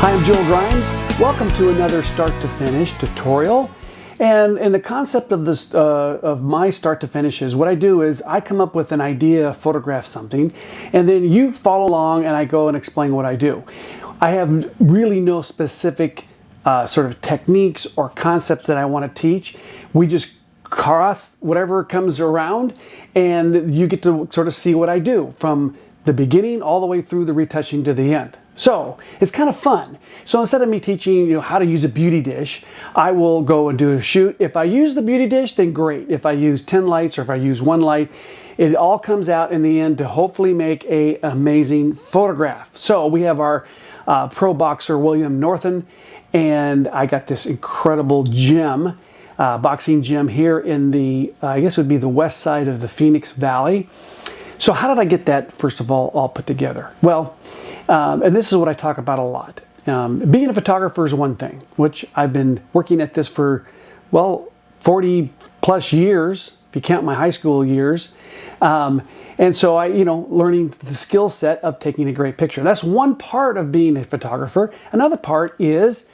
Hi, I'm Joel Grimes. Welcome to another Start to Finish tutorial. And the concept of this of my Start to Finish is what I do is I come up with an idea, photograph something, and then you follow along and I go and explain what I do. I have really no specific sort of techniques or concepts that I want to teach. We just cross whatever comes around and you get to sort of see what I do from the beginning all the way through the retouching to the end. So it's kind of fun. So instead of me teaching how to use a beauty dish, I will go and do a shoot. If I use the beauty dish, then great. If I use 10 lights or if I use one light, it all comes out in the end to hopefully make an amazing photograph. So we have our pro boxer William Norton, and I got this incredible gym, boxing gym here in the, I guess it would be the west side of the Phoenix Valley. So how did I get that, first of all put together? Well, and this is what I talk about a lot. Being a photographer is one thing, which I've been working at this for, well, 40 plus years, if you count my high school years. And so I, learning the skill set of taking a great picture. That's one part of being a photographer. Another part is,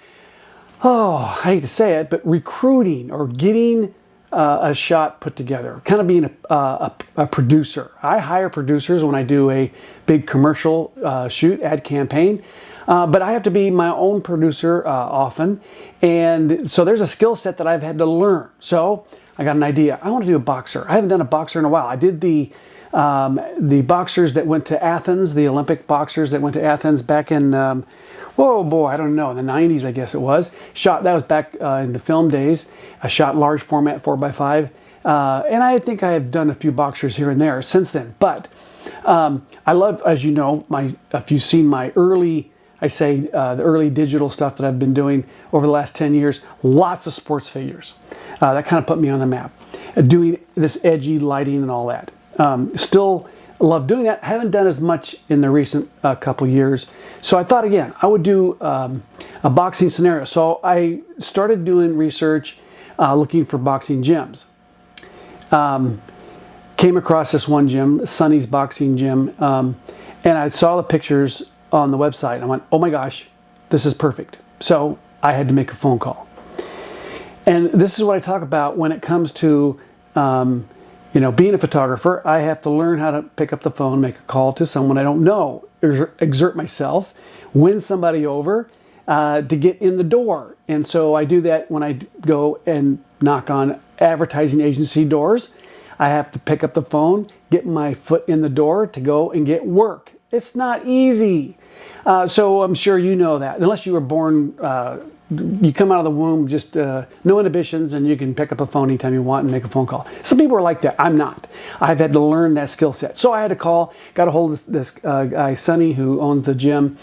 I hate to say it, but recruiting or getting a shot put together, kind of being a producer. I hire producers when I do a big commercial shoot, ad campaign, but I have to be my own producer often. And so there's a skill set that I've had to learn. So I got an idea. I want to do a boxer. I haven't done a boxer in a while. I did the boxers that went to Athens, the Olympic boxers that went to Athens back in, whoa, boy, I don't know, in the 90s, I guess it was. That was back in the film days. I shot large format 4x5. And I think I have done a few boxers here and there since then. But I love, as you know, if you've seen my early, the early digital stuff that I've been doing over the last 10 years, lots of sports figures. That kind of put me on the map. Doing this edgy lighting and all that. Still love doing that. I haven't done as much in the recent couple years. So I thought, again, I would do a boxing scenario. So I started doing research, looking for boxing gyms. Came across this one gym, Sonny's Boxing Gym, and I saw the pictures on the website. And I went, oh my gosh, this is perfect. So I had to make a phone call. And this is what I talk about when it comes to being a photographer. I have to learn how to pick up the phone, make a call to someone I don't know, exert myself, win somebody over to get in the door. And so I do that when I go and knock on advertising agency doors. I have to pick up the phone, get my foot in the door to go and get work. It's not easy. So I'm sure you know that. Unless you were born, you come out of the womb, just no inhibitions, and you can pick up a phone anytime you want and make a phone call. Some people are like that. I'm not. I've had to learn that skill set. So I had to call, got a hold of this guy, Sonny, who owns the gym,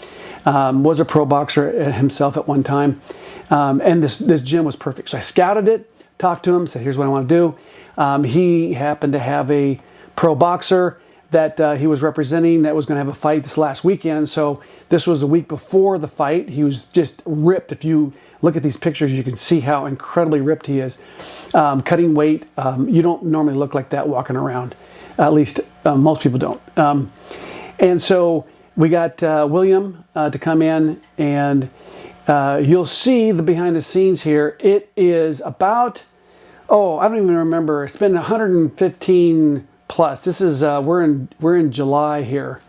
was a pro boxer himself at one time. And this gym was perfect. So I scouted it, talked to him, said, here's what I want to do. He happened to have a pro boxer that he was representing that was going to have a fight this last weekend. So this was the week before the fight. He was just ripped. If you look at these pictures, you can see how incredibly ripped he is. Cutting weight. You don't normally look like that walking around. At least most people don't. And so we got William to come in, and you'll see the behind the scenes here. It is about, I don't even remember. It's been 115 plus. This is we're in July here.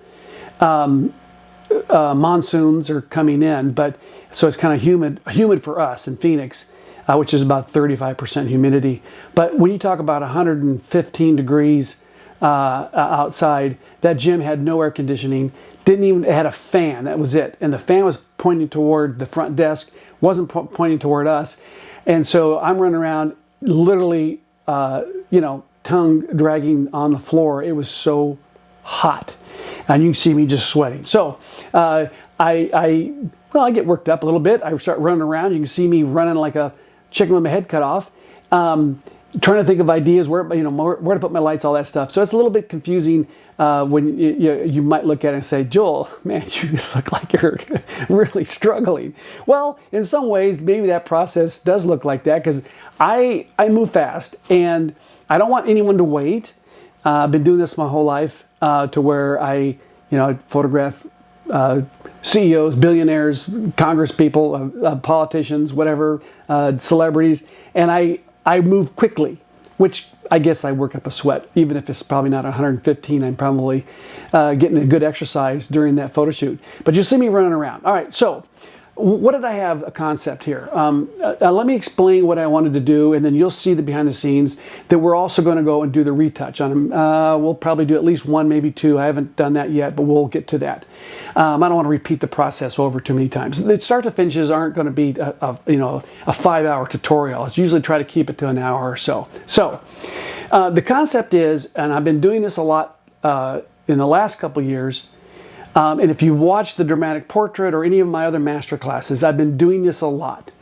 Monsoons are coming in, but so it's kind of humid for us in Phoenix, which is about 35% humidity. But when you talk about 115 degrees outside, that gym had no air conditioning. It had a fan. That was it, and the fan was pointing toward the front desk. Wasn't pointing toward us, and so I'm running around, literally, tongue dragging on the floor. It was so hot, and you can see me just sweating. So I get worked up a little bit. I start running around. You can see me running like a chicken with my head cut off, trying to think of ideas where to put my lights, all that stuff. So it's a little bit confusing when you might look at it and say, Joel, man, you look like you're really struggling. Well, in some ways, maybe that process does look like that, because I move fast and I don't want anyone to wait. I've been doing this my whole life to where I photograph CEOs, billionaires, Congress people, politicians, whatever, celebrities, and I move quickly, which I guess I work up a sweat. Even if it's probably not 115, I'm probably getting a good exercise during that photo shoot. But you see me running around. All right, so what did I have a concept here? Let me explain what I wanted to do, and then you'll see the behind the scenes that we're also going to go and do the retouch on them. We'll probably do at least one, maybe two. I haven't done that yet, but we'll get to that. I don't want to repeat the process over too many times. The start to finishes aren't going to be a 5-hour tutorial. It's usually try to keep it to an hour or so. So the concept is, and I've been doing this a lot in the last couple years, and if you've watched the Dramatic Portrait or any of my other master classes, I've been doing this a lot.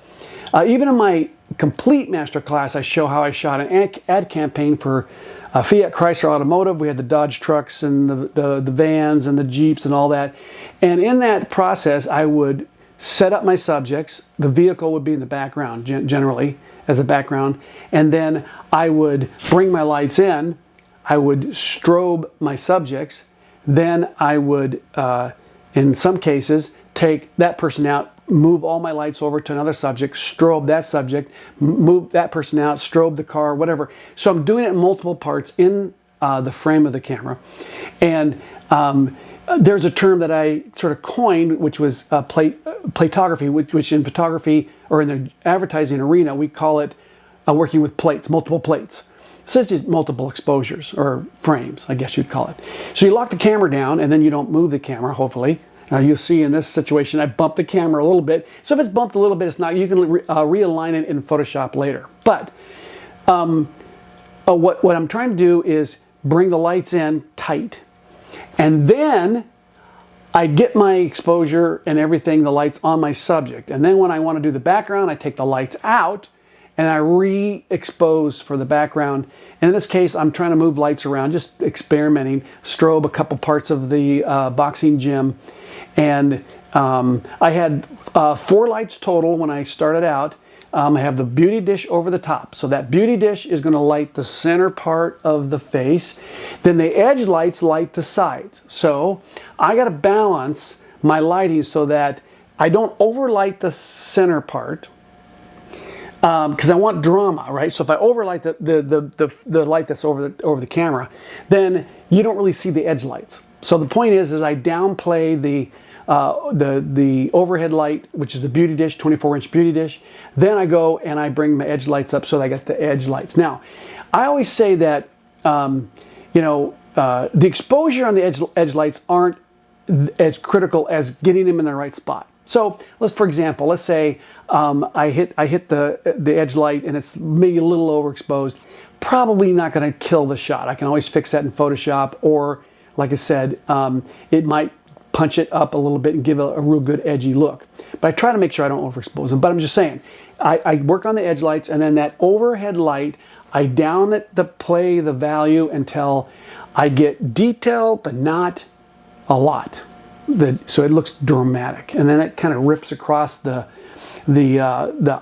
Even in my complete master class, I show how I shot an ad campaign for Fiat Chrysler Automotive. We had the Dodge trucks and the vans and the Jeeps and all that. And in that process, I would set up my subjects. The vehicle would be in the background, generally, as a background. And then I would bring my lights in. I would strobe my subjects. Then I would, in some cases, take that person out, move all my lights over to another subject, strobe that subject, move that person out, strobe the car, whatever. So I'm doing it in multiple parts in the frame of the camera. And there's a term that I sort of coined, which was platography, which in photography or in the advertising arena, we call it working with plates, multiple plates. So it's just multiple exposures or frames, I guess you'd call it. So you lock the camera down and then you don't move the camera, hopefully. You'll see in this situation, I bumped the camera a little bit. So if it's bumped a little bit, it's not, you can realign it in Photoshop later. But what I'm trying to do is bring the lights in tight. And then I get my exposure and everything, the lights on my subject. And then when I want to do the background, I take the lights out and I re-expose for the background. And in this case, I'm trying to move lights around, just experimenting, strobe a couple parts of the boxing gym. And I had 4 lights total when I started out. I have the beauty dish over the top. So that beauty dish is going to light the center part of the face. Then the edge lights light the sides. So I got to balance my lighting so that I don't overlight the center part, because I want drama, right? So if I overlight the light that's over the camera, then you don't really see the edge lights. So the point is I downplay the overhead light, which is the beauty dish, 24-inch beauty dish. Then I go and I bring my edge lights up so that I get the edge lights. Now, I always say that the exposure on the edge lights aren't as critical as getting them in the right spot. So for example, let's say I hit the edge light and it's maybe a little overexposed. Probably not going to kill the shot. I can always fix that in Photoshop, or like I said, it might punch it up a little bit and give a real good edgy look. But I try to make sure I don't overexpose them. But I'm just saying, I work on the edge lights, and then that overhead light, I down it to play the value until I get detail, but not a lot. So it looks dramatic, and then it kind of rips across the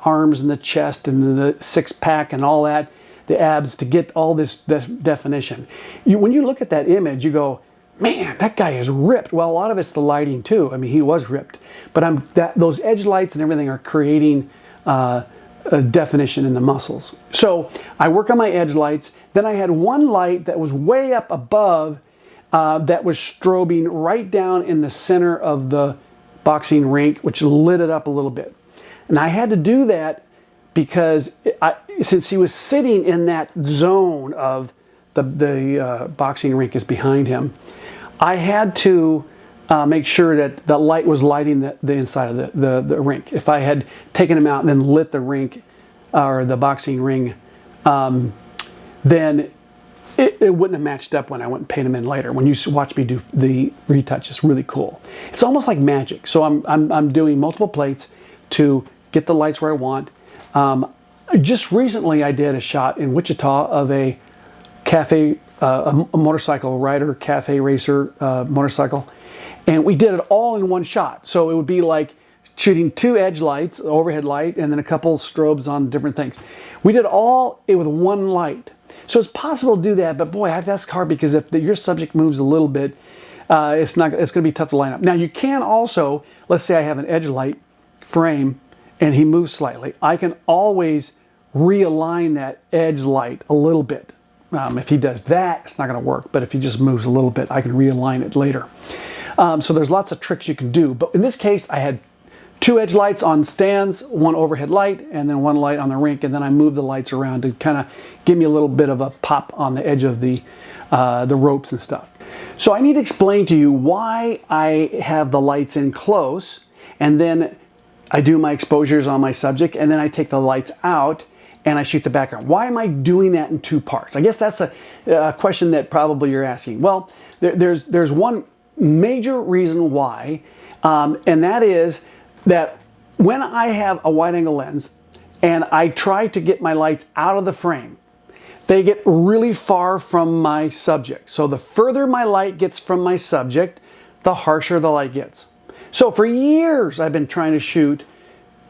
arms and the chest and the six-pack and all that, the abs, to get all this definition. When you look at that image, you go, man, that guy is ripped. Well, a lot of it's the lighting too. I mean, he was ripped, but those edge lights and everything are creating a definition in the muscles. So I work on my edge lights. Then I had one light that was way up above that was strobing right down in the center of the boxing rink, which lit it up a little bit. And I had to do that because since he was sitting in that zone of the boxing rink is behind him, I had to make sure that the light was lighting the inside of the rink. If I had taken him out and then lit the rink or the boxing ring, then it wouldn't have matched up when I went and painted him in later. When you watch me do the retouch, it's really cool. It's almost like magic. So I'm doing multiple plates to get the lights where I want. Just recently I did a shot in Wichita of a cafe, a motorcycle rider, cafe racer motorcycle. And we did it all in one shot. So it would be like shooting 2 edge lights, overhead light, and then a couple strobes on different things. We did all it with one light. So it's possible to do that, but boy, that's hard because if your subject moves a little bit, it's going to be tough to line up. Now you can also, let's say I have an edge light frame and he moves slightly. I can always realign that edge light a little bit. If he does that, it's not going to work. But if he just moves a little bit, I can realign it later. So there's lots of tricks you can do. But in this case, I had 2 edge lights on stands, 1 overhead light, and then 1 light on the rink. And then I moved the lights around to kind of give me a little bit of a pop on the edge of the ropes and stuff. So I need to explain to you why I have the lights in close, and then I do my exposures on my subject, and then I take the lights out and I shoot the background. Why am I doing that in 2 parts? I guess that's a question that probably you're asking. Well, there's one major reason why, and that is that when I have a wide angle lens and I try to get my lights out of the frame, they get really far from my subject. So the further my light gets from my subject, the harsher the light gets. So for years, I've been trying to shoot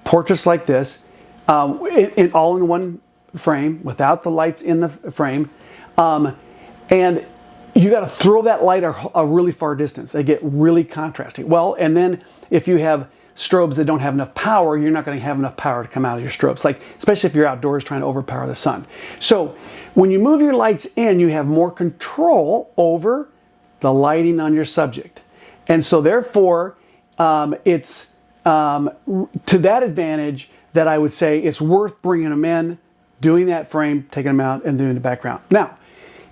portraits like this, all in one frame, without the lights in the frame. And you got to throw that light a really far distance. They get really contrasty. Well, and then if you have strobes that don't have enough power, you're not going to have enough power to come out of your strobes, like especially if you're outdoors trying to overpower the sun. So when you move your lights in, you have more control over the lighting on your subject. And so therefore, it's to that advantage that I would say it's worth bringing them in, doing that frame, taking them out, and doing the background. Now,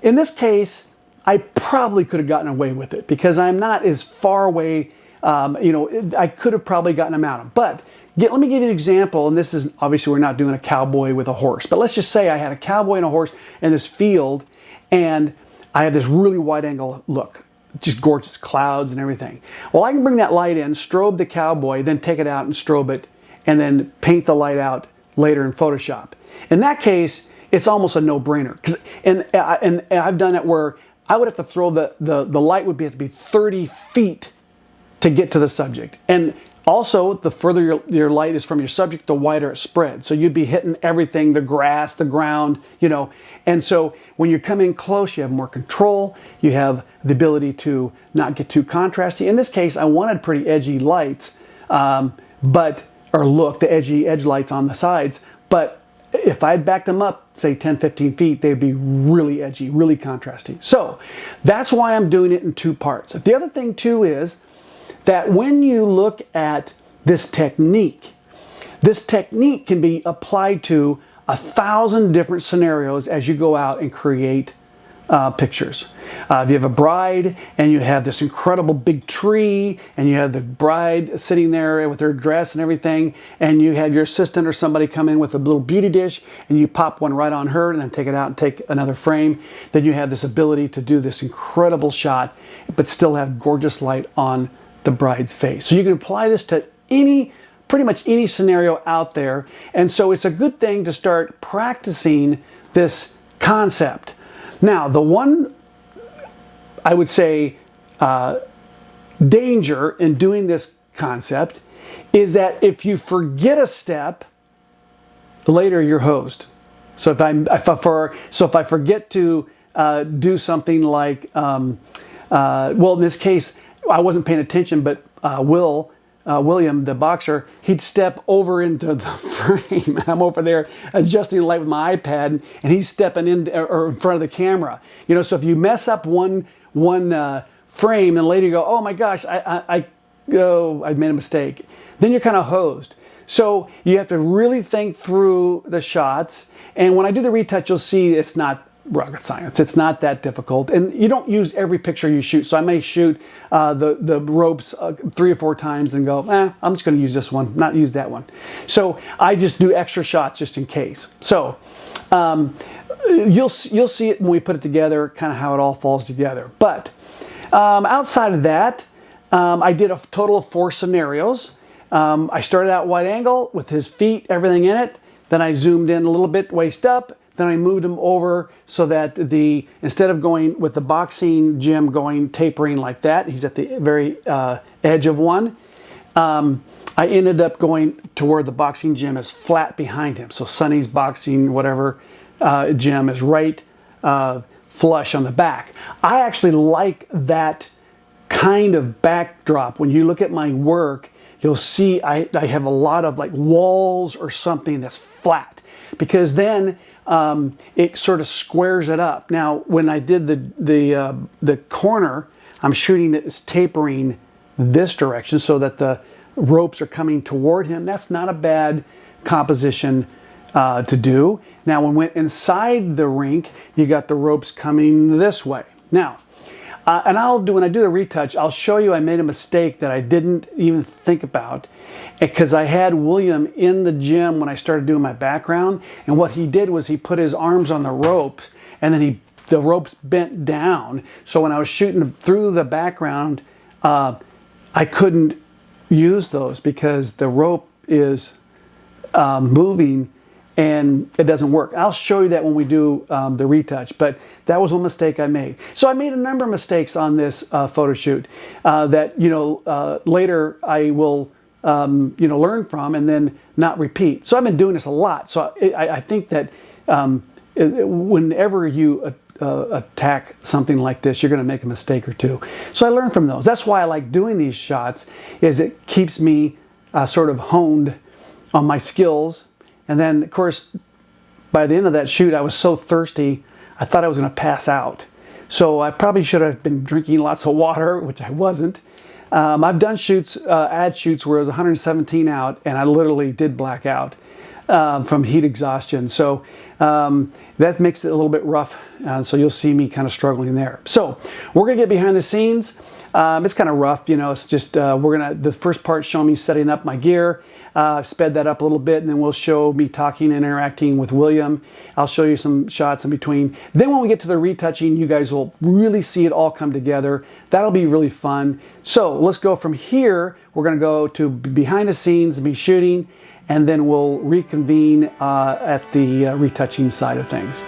in this case, I probably could have gotten away with it because I'm not as far away. I could have probably gotten them out. But let me give you an example, and this is obviously we're not doing a cowboy with a horse, but let's just say I had a cowboy and a horse in this field, and I have this really wide angle look. Just gorgeous clouds and everything. Well, I can bring that light in, strobe the cowboy, then take it out and strobe it, and then paint the light out later in Photoshop. In that case, it's almost a no-brainer. And I've done it where I would have to throw the light would have to be 30 feet to get to the subject. And also, the further your light is from your subject, the wider it spreads. So you'd be hitting everything, the grass, the ground, And so when you come in close, you have more control. You have the ability to not get too contrasty. In this case, I wanted pretty edgy lights, the edgy edge lights on the sides. But if I had backed them up, say 10, 15 feet, they'd be really edgy, really contrasty. So that's why I'm doing it in 2 parts. The other thing too is that when you look at this technique can be applied to 1,000 different scenarios as you go out and create pictures. If you have a bride and you have this incredible big tree and you have the bride sitting there with her dress and everything, and you have your assistant or somebody come in with a little beauty dish and you pop one right on her and then take it out and take another frame, then you have this ability to do this incredible shot but still have gorgeous light on the bride's face. So you can apply this to pretty much any scenario out there. And so it's a good thing to start practicing this concept. Now, the one, I would say, danger in doing this concept is that if you forget a step, later you're hosed. So if I forget to do something like, in this case, I wasn't paying attention, but William, the boxer, he'd step over into the frame. I'm over there adjusting the light with my iPad, and he's stepping in front of the camera. So if you mess up one frame, and later you go, oh my gosh, I made a mistake. Then you're kind of hosed. So you have to really think through the shots. And when I do the retouch, you'll see it's not rocket science. It's not that difficult, and you don't use every picture you shoot. So I may shoot the ropes 3 or 4 times and go, I'm just going to use this one, not use that one. So I just do extra shots just in case. So you'll see it when we put it together, kind of how it all falls together. But outside of that, I did a total of 4 scenarios. I started out wide angle with his feet, everything in it. Then I zoomed in a little bit, waist up. Then I moved him over so that instead of going with the boxing gym tapering like that, he's at the very edge of one. I ended up going to where the boxing gym is flat behind him. So Sonny's boxing, whatever, gym is right flush on the back. I actually like that kind of backdrop. When you look at my work, you'll see I have a lot of like walls or something that's flat, because then it sort of squares it up. Now, when I did the corner, I'm shooting it as tapering this direction so that the ropes are coming toward him. That's not a bad composition to do. Now, when we went inside the rink, you got the ropes coming this way. Now, and when I do the retouch, I'll show you I made a mistake that I didn't even think about, because I had William in the gym when I started doing my background, and what he did was he put his arms on the rope, and then the ropes bent down. So when I was shooting through the background, I couldn't use those because the rope is moving and it doesn't work. I'll show you that when we do the retouch, but that was one mistake I made. So I made a number of mistakes on this photo shoot that, later I will, learn from and then not repeat. So I've been doing this a lot. So I think that whenever you attack something like this, you're going to make a mistake or two. So I learned from those. That's why I like doing these shots, is it keeps me sort of honed on my skills. And then, of course, by the end of that shoot, I was so thirsty, I thought I was going to pass out. So I probably should have been drinking lots of water, which I wasn't. I've done shoots, ad shoots, where it was 117 out, and I literally did black out from heat exhaustion. So that makes it a little bit rough. So you'll see me kind of struggling there. So we're going to get behind the scenes. It's kind of rough, it's just, the first part showing me setting up my gear, sped that up a little bit, and then we'll show me talking and interacting with William. I'll show you some shots in between. Then when we get to the retouching, you guys will really see it all come together. That'll be really fun. So let's go from here. We're going to go to behind the scenes and be shooting, and then we'll reconvene at the retouching side of things.